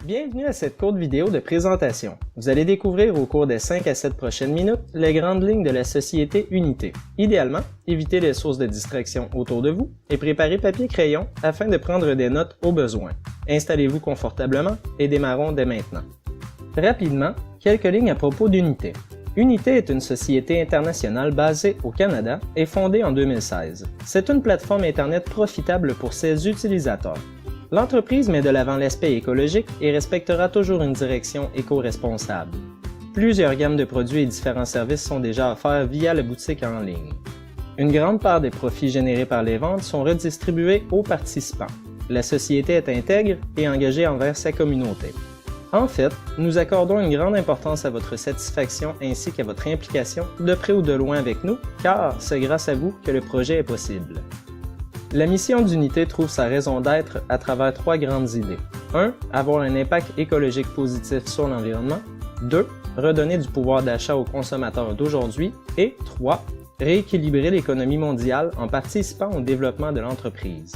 Bienvenue à cette courte vidéo de présentation. Vous allez découvrir au cours des 5 à 7 prochaines minutes les grandes lignes de la société Unité. Idéalement, évitez les sources de distraction autour de vous et préparez papier-crayon afin de prendre des notes au besoin. Installez-vous confortablement et démarrons dès maintenant. Rapidement, quelques lignes à propos d'Unité. Unité est une société internationale basée au Canada et fondée en 2016. C'est une plateforme Internet profitable pour ses utilisateurs. L'entreprise met de l'avant l'aspect écologique et respectera toujours une direction éco-responsable. Plusieurs gammes de produits et différents services sont déjà offerts via la boutique en ligne. Une grande part des profits générés par les ventes sont redistribués aux participants. La société est intègre et engagée envers sa communauté. En fait, nous accordons une grande importance à votre satisfaction ainsi qu'à votre implication de près ou de loin avec nous, car c'est grâce à vous que le projet est possible. La mission d'Unité trouve sa raison d'être à travers 3 grandes idées. 1. Avoir un impact écologique positif sur l'environnement. 2. Redonner du pouvoir d'achat aux consommateurs d'aujourd'hui. Et 3. Rééquilibrer l'économie mondiale en participant au développement de l'entreprise.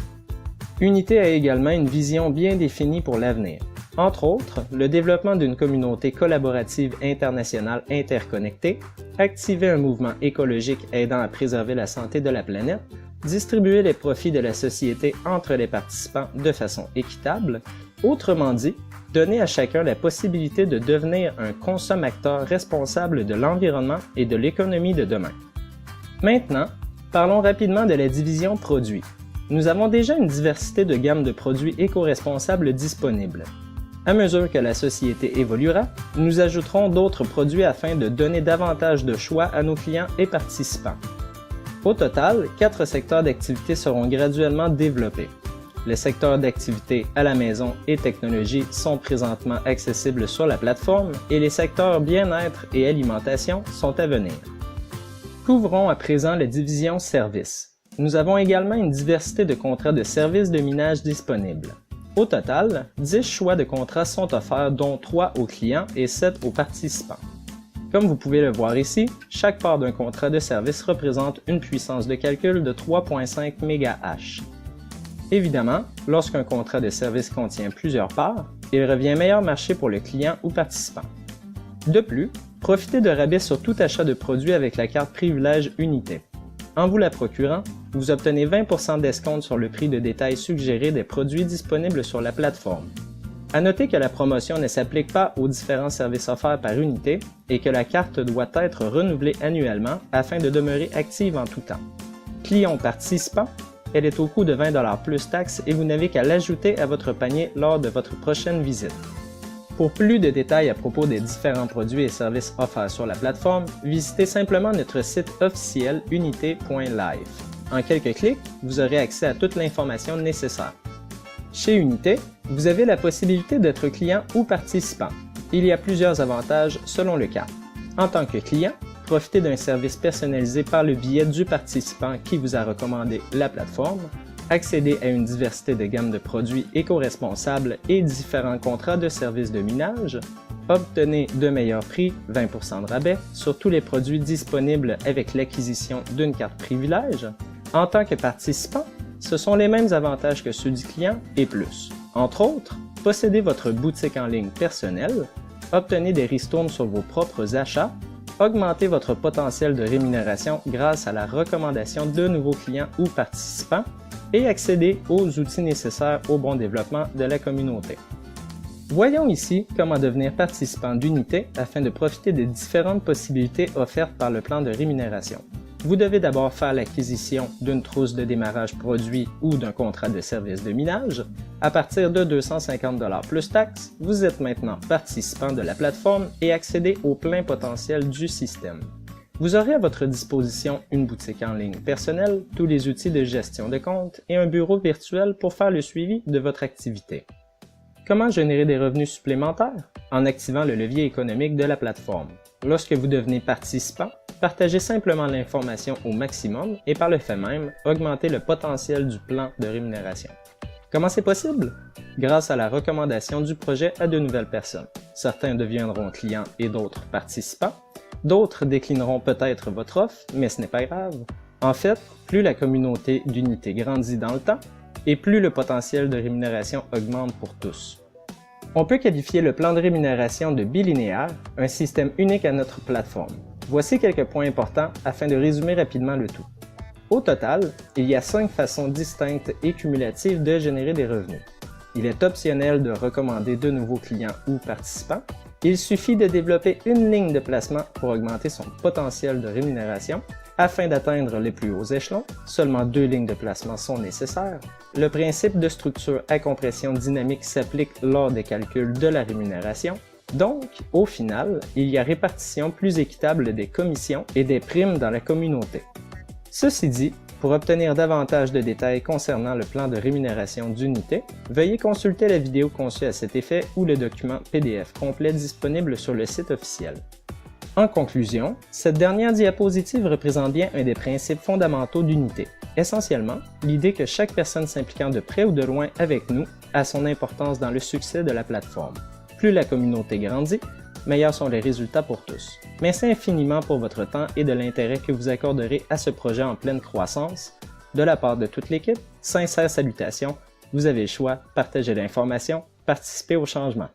Unité a également une vision bien définie pour l'avenir. Entre autres, le développement d'une communauté collaborative internationale interconnectée, activer un mouvement écologique aidant à préserver la santé de la planète, distribuer les profits de la société entre les participants de façon équitable, autrement dit, donner à chacun la possibilité de devenir un consommateur responsable de l'environnement et de l'économie de demain. Maintenant, parlons rapidement de la division produits. Nous avons déjà une diversité de gammes de produits éco-responsables disponibles. À mesure que la société évoluera, nous ajouterons d'autres produits afin de donner davantage de choix à nos clients et participants. Au total, 4 secteurs d'activité seront graduellement développés. Les secteurs d'activité à la maison et technologie sont présentement accessibles sur la plateforme et les secteurs bien-être et alimentation sont à venir. Couvrons à présent la division services. Nous avons également une diversité de contrats de services de minage disponibles. Au total, 10 choix de contrats sont offerts dont 3 aux clients et 7 aux participants. Comme vous pouvez le voir ici, chaque part d'un contrat de service représente une puissance de calcul de 3.5 MHz. Évidemment, lorsqu'un contrat de service contient plusieurs parts, il revient meilleur marché pour le client ou participant. De plus, profitez de rabais sur tout achat de produits avec la carte Privilège Unité. En vous la procurant, vous obtenez 20% d'escompte sur le prix de détail suggéré des produits disponibles sur la plateforme. À noter que la promotion ne s'applique pas aux différents services offerts par Unité et que la carte doit être renouvelée annuellement afin de demeurer active en tout temps. Client participant, elle est au coût de 20$ plus taxes et vous n'avez qu'à l'ajouter à votre panier lors de votre prochaine visite. Pour plus de détails à propos des différents produits et services offerts sur la plateforme, visitez simplement notre site officiel unité.life. En quelques clics, vous aurez accès à toute l'information nécessaire. Chez Unité, vous avez la possibilité d'être client ou participant. Il y a plusieurs avantages selon le cas. En tant que client, profitez d'un service personnalisé par le biais du participant qui vous a recommandé la plateforme, accédez à une diversité de gammes de produits éco-responsables et différents contrats de services de minage, obtenez de meilleurs prix, 20% de rabais, sur tous les produits disponibles avec l'acquisition d'une carte privilège. En tant que participant, ce sont les mêmes avantages que ceux du client et plus. Entre autres, possédez votre boutique en ligne personnelle, obtenez des ristournes sur vos propres achats, augmentez votre potentiel de rémunération grâce à la recommandation de nouveaux clients ou participants et accédez aux outils nécessaires au bon développement de la communauté. Voyons ici comment devenir participant d'Unité afin de profiter des différentes possibilités offertes par le plan de rémunération. Vous devez d'abord faire l'acquisition d'une trousse de démarrage produit ou d'un contrat de service de minage. À partir de 250$ plus taxes, vous êtes maintenant participant de la plateforme et accédez au plein potentiel du système. Vous aurez à votre disposition une boutique en ligne personnelle, tous les outils de gestion de compte et un bureau virtuel pour faire le suivi de votre activité. Comment générer des revenus supplémentaires? En activant le levier économique de la plateforme. Lorsque vous devenez participant, partagez simplement l'information au maximum et par le fait même, augmentez le potentiel du plan de rémunération. Comment c'est possible? Grâce à la recommandation du projet à de nouvelles personnes. Certains deviendront clients et d'autres participants. D'autres déclineront peut-être votre offre, mais ce n'est pas grave. En fait, plus la communauté d'Unité grandit dans le temps, et plus le potentiel de rémunération augmente pour tous. On peut qualifier le plan de rémunération de bilinéaire, un système unique à notre plateforme. Voici quelques points importants afin de résumer rapidement le tout. Au total, il y a 5 façons distinctes et cumulatives de générer des revenus. Il est optionnel de recommander de nouveaux clients ou participants. Il suffit de développer une ligne de placement pour augmenter son potentiel de rémunération. Afin d'atteindre les plus hauts échelons, seulement 2 lignes de placement sont nécessaires. Le principe de structure à compression dynamique s'applique lors des calculs de la rémunération. Donc, au final, il y a répartition plus équitable des commissions et des primes dans la communauté. Ceci dit, pour obtenir davantage de détails concernant le plan de rémunération d'unité, veuillez consulter la vidéo conçue à cet effet ou le document PDF complet disponible sur le site officiel. En conclusion, cette dernière diapositive représente bien un des principes fondamentaux d'unité. Essentiellement, l'idée que chaque personne s'impliquant de près ou de loin avec nous a son importance dans le succès de la plateforme. Plus la communauté grandit, meilleurs sont les résultats pour tous. Merci infiniment pour votre temps et de l'intérêt que vous accorderez à ce projet en pleine croissance. De la part de toute l'équipe, sincères salutations, vous avez le choix, partagez l'information, participez au changement.